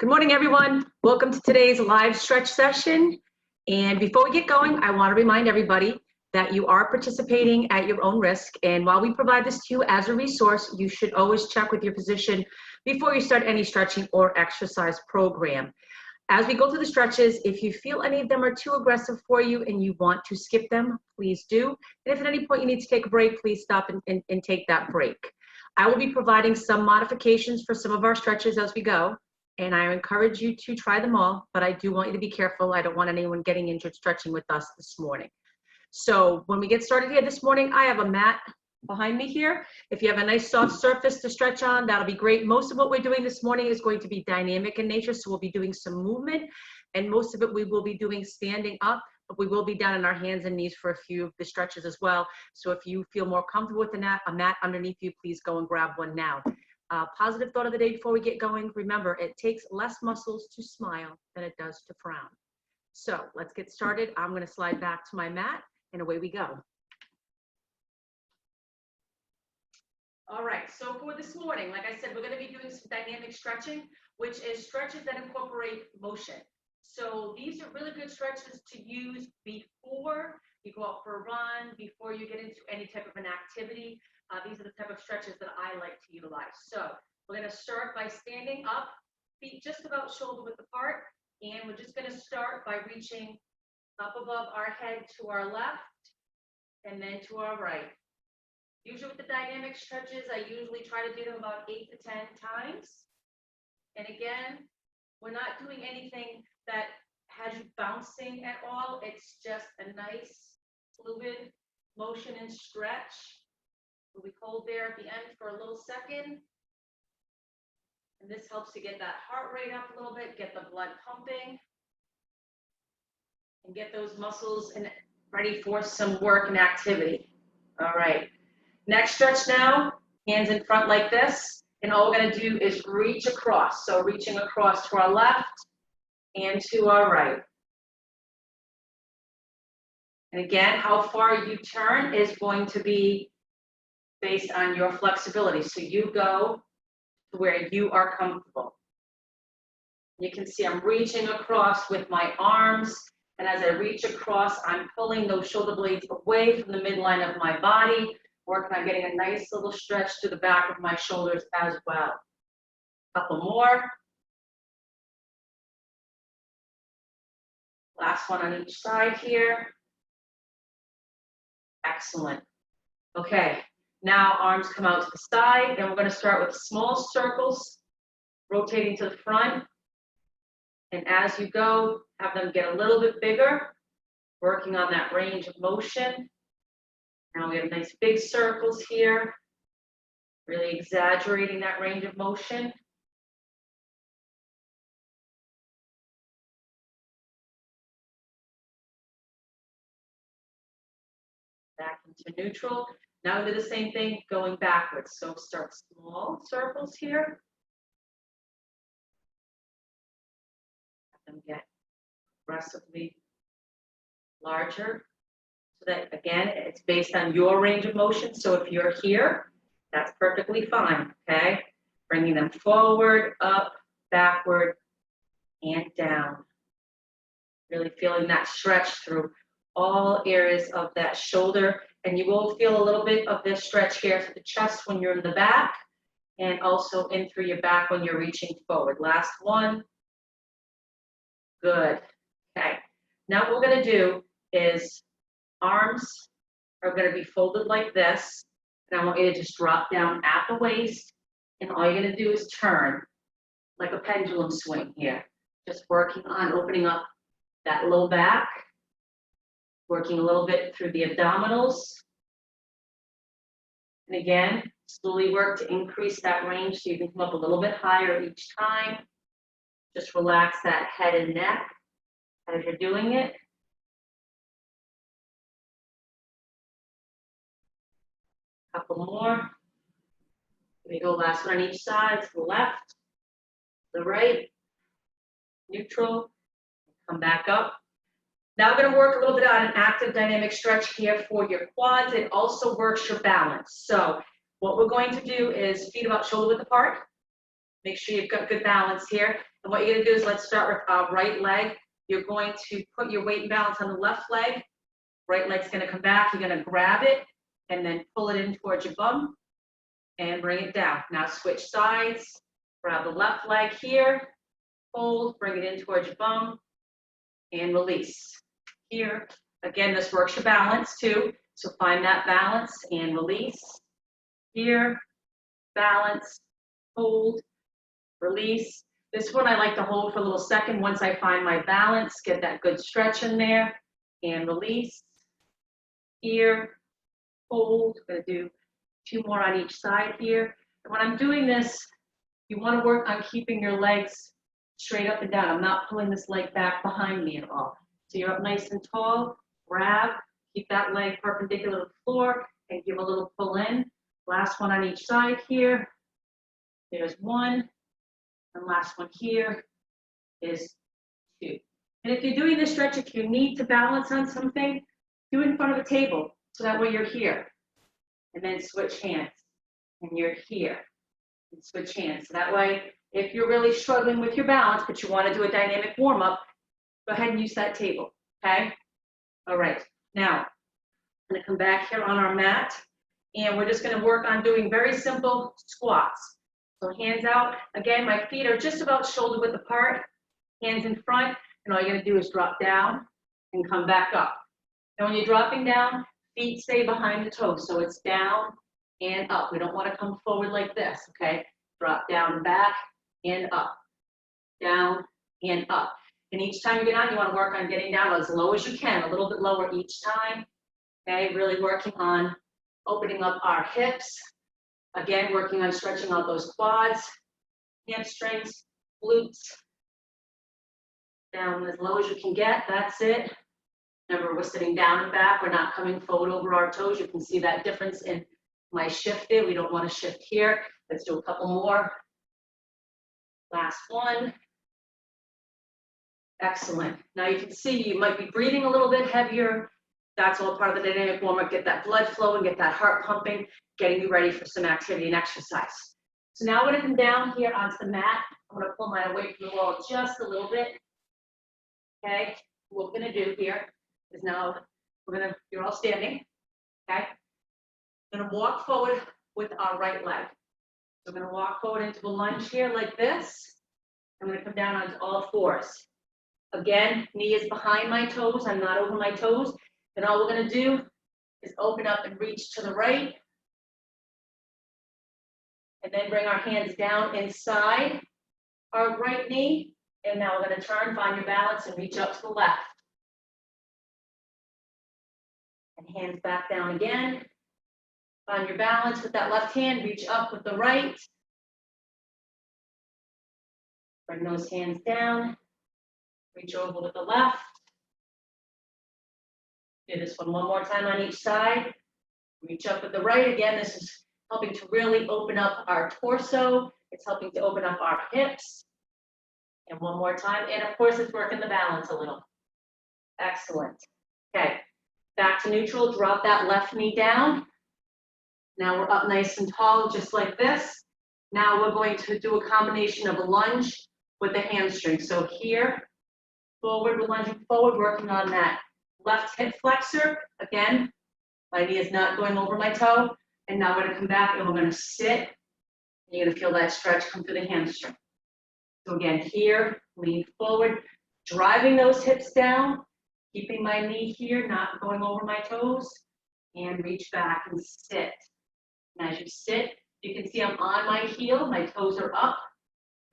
Good morning, everyone. Welcome to today's live stretch session. And before we get going, I want to remind everybody that you are participating at your own risk. And while we provide this to you as a resource, you should always check with your physician before you start any stretching or exercise program. As we go through the stretches, if you feel any of them are too aggressive for you and you want to skip them, please do. And if at any point you need to take a break, please stop and take that break. I will be providing some modifications for some of our stretches as we go. And I encourage you to try them all, but I do want you to be careful. I don't want anyone getting injured stretching with us this morning. So when we get started here this morning, I have a mat behind me here. If you have a nice soft surface to stretch on, that'll be great. Most of what we're doing this morning is going to be dynamic in nature, so we'll be doing some movement, and most of it we will be doing standing up, but we will be down on our hands and knees for a few of the stretches as well. So if you feel more comfortable with a mat underneath you, please go and grab one now. Positive thought of the day before we get going. Remember, it takes less muscles to smile than it does to frown. So let's get started. I'm going to slide back to my mat and away we go. All right, so for this morning, like I said, we're going to be doing some dynamic stretching, which is stretches that incorporate motion. So these are really good stretches to use before you go out for a run, before you get into any type of an activity. These are the type of stretches that I like to utilize. So we're going to start by standing up, feet just about shoulder width apart, and we're just going to start by reaching up above our head to our left and then to our right. Usually with the dynamic stretches, I usually try to do them about 8 to 10 times. And again, we're not doing anything that has you bouncing at all. It's just a nice fluid motion and stretch. We hold there at the end for a little second. And this helps to get that heart rate up a little bit, get the blood pumping, and get those muscles ready for some work and activity. All right. Next stretch now, hands in front like this. And all we're going to do is reach across. So reaching across to our left and to our right. And again, how far you turn is going to be based on your flexibility. So you go to where you are comfortable. You can see I'm reaching across with my arms, and as I reach across, I'm pulling those shoulder blades away from the midline of my body, working on getting a nice little stretch to the back of my shoulders as well. Couple more. Last one on each side here. Excellent. Okay. Now arms come out to the side, and we're going to start with small circles, rotating to the front. And as you go, have them get a little bit bigger, working on that range of motion. Now we have nice big circles here, really exaggerating that range of motion. Back into neutral. Now do the same thing going backwards. So start small circles here. Let them get progressively larger. So that, again, it's based on your range of motion. So if you're here, that's perfectly fine, okay? Bringing them forward, up, backward, and down. Really feeling that stretch through all areas of that shoulder. And you will feel a little bit of this stretch here to the chest when you're in the back, and also in through your back when you're reaching forward. Last one. Good. Okay. Now what we're going to do is arms are going to be folded like this. And I want you to just drop down at the waist. And all you're going to do is turn like a pendulum swing here. Just working on opening up that low back. Working a little bit through the abdominals. And again, slowly work to increase that range so you can come up a little bit higher each time. Just relax that head and neck as you're doing it. Couple more. Here we go, last one on each side, to the left, the right, neutral, come back up. Now we're going to work a little bit on an active dynamic stretch here for your quads. It also works your balance. So what we're going to do is feet about shoulder width apart. Make sure you've got good balance here. And what you're gonna do is, let's start with our right leg. You're going to put your weight and balance on the left leg. Right leg's gonna come back. You're gonna grab it and then pull it in towards your bum and bring it down. Now switch sides. Grab the left leg here, hold, bring it in towards your bum, and release. Here, again, this works your balance too. So find that balance and release. Here, balance, hold, release. This one I like to hold for a little second. Once I find my balance, get that good stretch in there, and release. Here, hold. I'm gonna do 2 more on each side here. And when I'm doing this, you want to work on keeping your legs straight up and down. I'm not pulling this leg back behind me at all. So you're up nice and tall, grab, keep that leg perpendicular to the floor, and give a little pull in. Last one on each side here. There's 1, and last one here is 2. And if you're doing this stretch, if you need to balance on something, do it in front of the table, so that way you're here. And then switch hands, and you're here. And switch hands. So that way, if you're really struggling with your balance, but you want to do a dynamic warm-up, go ahead and use that table, okay? All right, now, I'm going to come back here on our mat, and we're just going to work on doing very simple squats. So hands out. Again, my feet are just about shoulder width apart, hands in front, and all you're going to do is drop down and come back up. And when you're dropping down, feet stay behind the toes, so it's down and up. We don't want to come forward like this, okay? Drop down and back and up, down and up. And each time you get down, you want to work on getting down as low as you can, a little bit lower each time, okay? Really working on opening up our hips. Again, working on stretching out those quads, hamstrings, glutes. Down as low as you can get, that's it. Remember, we're sitting down and back. We're not coming forward over our toes. You can see that difference in my shift there. We don't want to shift here. Let's do a couple more. Last one. Excellent. Now you can see you might be breathing a little bit heavier. That's all part of the dynamic warm-up. Get that blood flowing, get that heart pumping, getting you ready for some activity and exercise. So now I'm going to come down here onto the mat. I'm going to pull mine away from the wall just a little bit. Okay. What we're going to do here is now you're all standing. Okay. I'm going to walk forward with our right leg. So we're going to walk forward into a lunge here like this. I'm going to come down onto all fours. Again, knee is behind my toes. I'm not over my toes. And all we're going to do is open up and reach to the right. And then bring our hands down inside our right knee. And now we're going to turn, find your balance, and reach up to the left. And hands back down again. Find your balance with that left hand, reach up with the right. Bring those hands down. Reach over with the left. Do this one more time on each side. Reach up with the right. Again, this is helping to really open up our torso. It's helping to open up our hips. And one more time. And of course, it's working the balance a little. Excellent. Okay, back to neutral. Drop that left knee down. Now we're up nice and tall, just like this. Now we're going to do a combination of a lunge with the hamstring. So here, forward, we're lunging forward, working on that left hip flexor. Again, my knee is not going over my toe. And now we're going to come back and we're going to sit. And you're going to feel that stretch come through the hamstring. So again, here, lean forward, driving those hips down, keeping my knee here, not going over my toes, and reach back and sit. And as you sit, you can see I'm on my heel, my toes are up.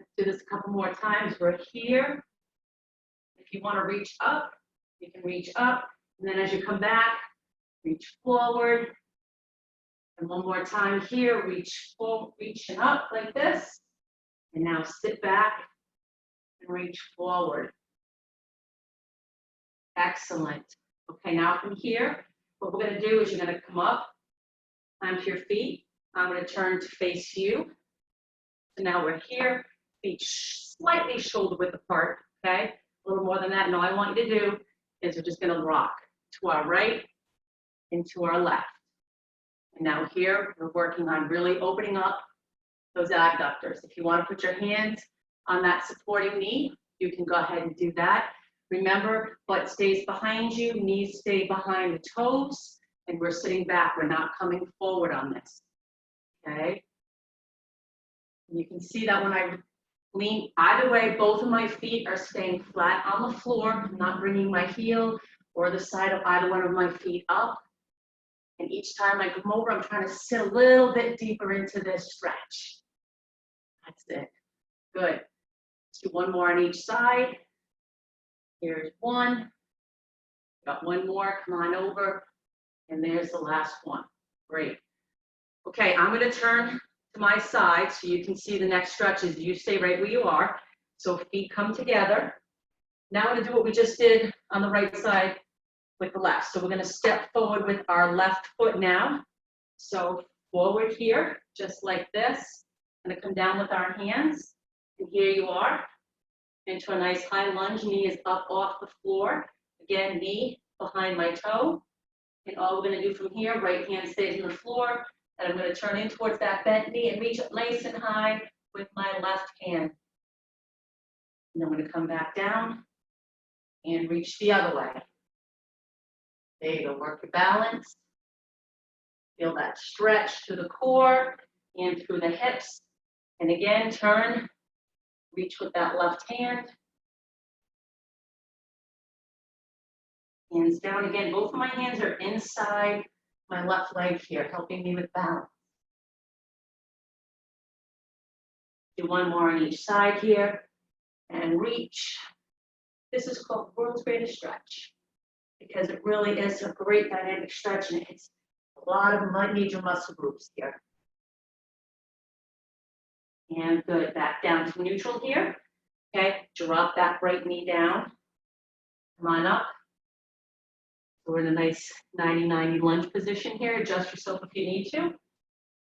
Let's do this a couple more times. We're here. If you want to reach up, you can reach up. And then as you come back, reach forward. And one more time here, reach forward, reaching up like this. And now sit back and reach forward. Excellent. Okay, now from here, what we're going to do is you're going to come up onto your feet. I'm going to turn to face you. So now we're here, feet slightly shoulder width apart, okay? A little more than that. And all I want you to do is we're just going to rock to our right and to our left. And now here, we're working on really opening up those adductors. If you want to put your hands on that supporting knee, you can go ahead and do that. Remember, butt stays behind you, knees stay behind the toes, and we're sitting back. We're not coming forward on this, okay? And you can see that when I lean either way, both of my feet are staying flat on the floor. I'm not bringing my heel or the side of either one of my feet up. And each time I come over, I'm trying to sit a little bit deeper into this stretch. That's it. Good. Let's do one more on each side. Here's one. Got one more. Come on over. And there's the last one. Great. Okay, I'm going to turn to my side so you can see the next stretches. You stay right where you are. So feet come together. Now I'm going to do what we just did on the right side with the left. So we're going to step forward with our left foot now. So forward here, just like this. I'm going to come down with our hands. And here you are. Into a nice high lunge. Knee is up off the floor. Again, knee behind my toe. And all we're going to do from here, right hand stays on the floor. And I'm going to turn in towards that bent knee and reach up nice and high with my left hand. And I'm going to come back down and reach the other way. There you go, work your balance. Feel that stretch to the core and through the hips. And again, turn, reach with that left hand. Hands down again. Both of my hands are inside my left leg here, helping me with balance. Do one more on each side here and reach. This is called world's greatest stretch because it really is a great dynamic stretch and it's a lot of major muscle groups here. And good, back down to neutral here. Okay, drop that right knee down. Come on up. We're in a nice 90-90 lunge position here. Adjust yourself if you need to.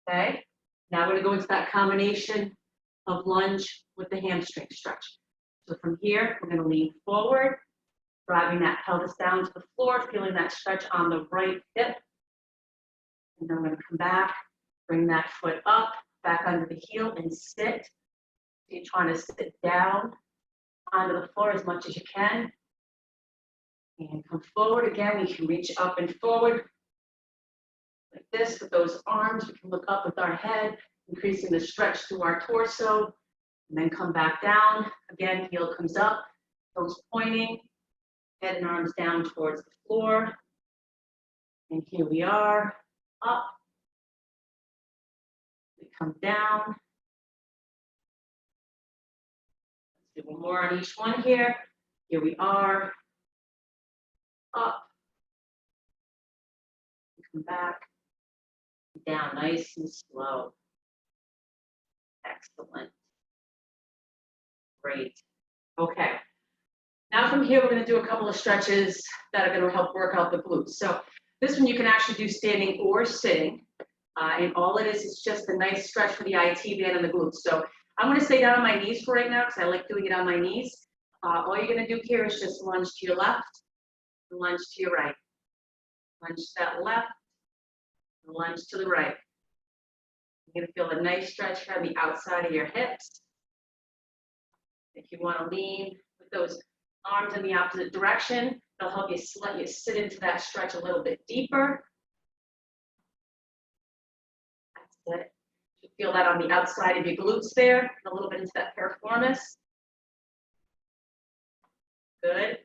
Okay. Now we're going to go into that combination of lunge with the hamstring stretch. So from here, we're going to lean forward, driving that pelvis down to the floor, feeling that stretch on the right hip. And then we're going to come back, bring that foot up, back under the heel and sit. So you're trying to sit down onto the floor as much as you can. And come forward again. We can reach up and forward like this with those arms. We can look up with our head, increasing the stretch through our torso. And then come back down. Again, heel comes up, toes pointing, head and arms down towards the floor. And here we are, up. We come down. Let's do one more on each one here. Here we are. Up, come back, down nice and slow. Excellent. Great. Okay. Now from here, we're going to do a couple of stretches that are going to help work out the glutes. So this one you can actually do standing or sitting. And all it is just a nice stretch for the IT band and the glutes. So I'm going to stay down on my knees for right now because I like doing it on my knees. All you're going to do here is just lunge to your left. Lunge to your right. Lunge to that left. Lunge to the right. You're going to feel a nice stretch here on the outside of your hips. If you want to lean with those arms in the opposite direction, it'll help you let you sit into that stretch a little bit deeper. That's it. You feel that on the outside of your glutes there, and a little bit into that piriformis. Good.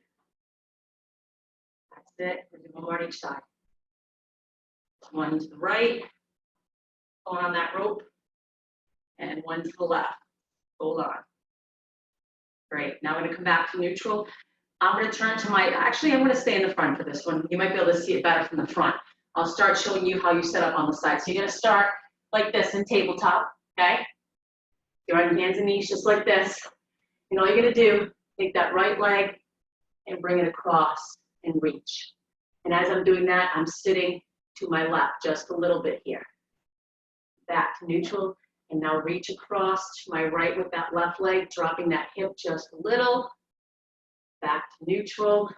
It. We're doing one more on each side. One to the right, pull on that rope, and one to the left. Hold on. Great. Now I'm going to come back to neutral. I'm going to turn to my, actually, I'm going to stay in the front for this one. You might be able to see it better from the front. I'll start showing you how you set up on the side. So you're going to start like this in tabletop, okay? You're on your hands and knees just like this. And all you're going to do, take that right leg and bring it across and reach. And as I'm doing that, I'm sitting to my left just a little bit here. Back to neutral, and now reach across to my right with that left leg, dropping that hip just a little. Back to neutral,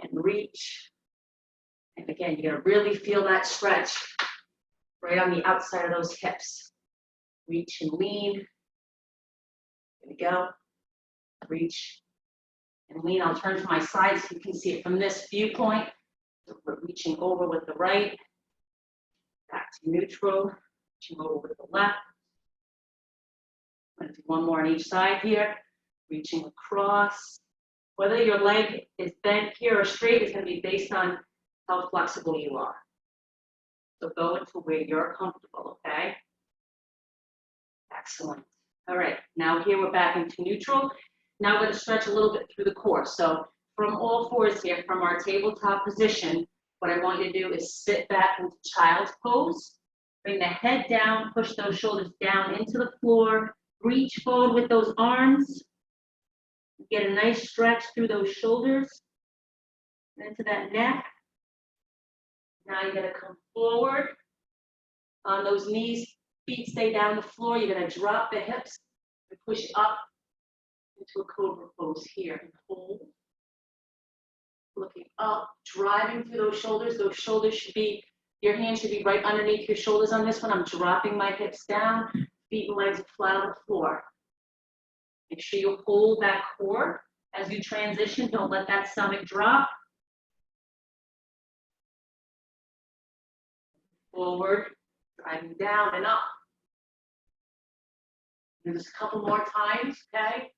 and reach. And again, you're gonna really feel that stretch right on the outside of those hips. reach and lean. Here we go. Reach and lean. I'll turn to my side so you can see it from this viewpoint. So we're reaching over with the right, back to neutral, reaching over with the left. I'm going to do one more on each side here, reaching across. Whether your leg is bent here or straight is going to be based on how flexible you are. So go into where you're comfortable, okay? Excellent. All right, now here we're back into neutral. Now we're going to stretch a little bit through the core. So from all fours here, from our tabletop position, what I want you to do is sit back into child's pose. Bring the head down, push those shoulders down into the floor. Reach forward with those arms. Get a nice stretch through those shoulders and into that neck. Now you're going to come forward on those knees. Feet stay down the floor. You're going to drop the hips and push up into a cobra pose here and hold. Looking up, driving through those shoulders. Those shoulders should be, your hands should be right underneath your shoulders on this one. I'm dropping my hips down, feet and legs flat on the floor. Make sure you hold that core as you transition. Don't let that stomach drop. Forward, driving down and up. Do this a couple more times, okay?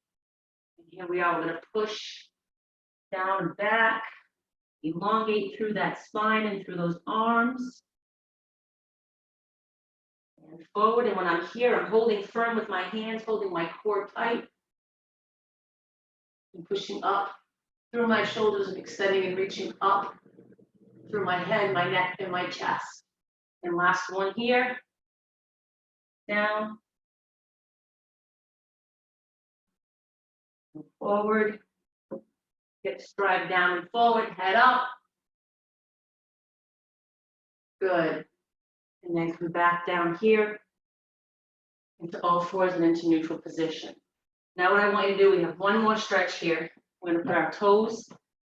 And here we are. We're going to push down and back. Elongate through that spine and through those arms. And forward. And when I'm here, I'm holding firm with my hands, holding my core tight. And pushing up through my shoulders and extending and reaching up through my head, my neck, and my chest. And last one here. Down. And forward. Hips drive down and forward, head up. Good. And then come back down here into all fours and into neutral position. Now what I want you to do, we have one more stretch here. We're going to put our toes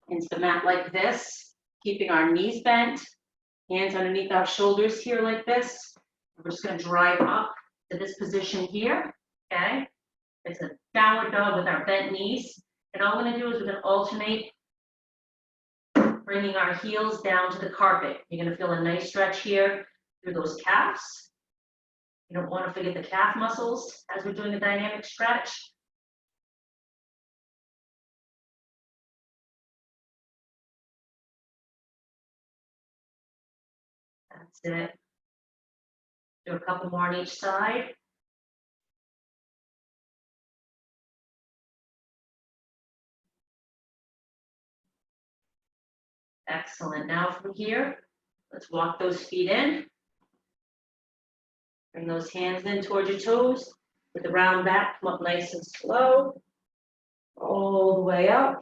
into the mat like this, keeping our knees bent, hands underneath our shoulders here like this. We're just going to drive up to this position here, okay? It's a downward dog with our bent knees. And all we're going to do is we're going to alternate bringing our heels down to the carpet. You're going to feel a nice stretch here through those calves. You don't want to forget the calf muscles as we're doing the dynamic stretch. That's it. Do a couple more on each side. Excellent. Now from here, let's walk those feet in. Bring those hands in towards your toes. With the round back, come up nice and slow. All the way up.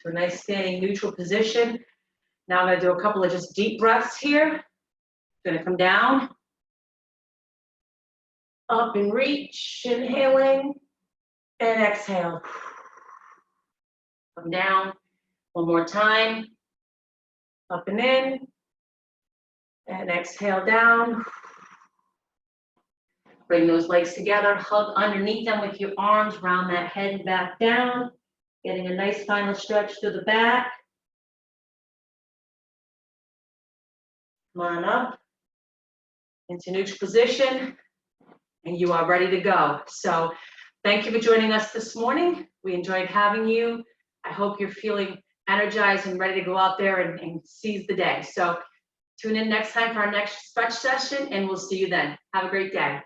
To a nice standing neutral position. Now I'm going to do a couple of just deep breaths here. Going to come down. Up and reach, inhaling, and exhale. Come down. One more time, up and in, and exhale down. Bring those legs together, hug underneath them with your arms, round that head back down, getting a nice final stretch through the back. Come on up into neutral position, and you are ready to go. So thank you for joining us this morning. We enjoyed having you. I hope you're feeling energized and ready to go out there and seize the day. So tune in next time for our next stretch session, and we'll see you then. Have a great day.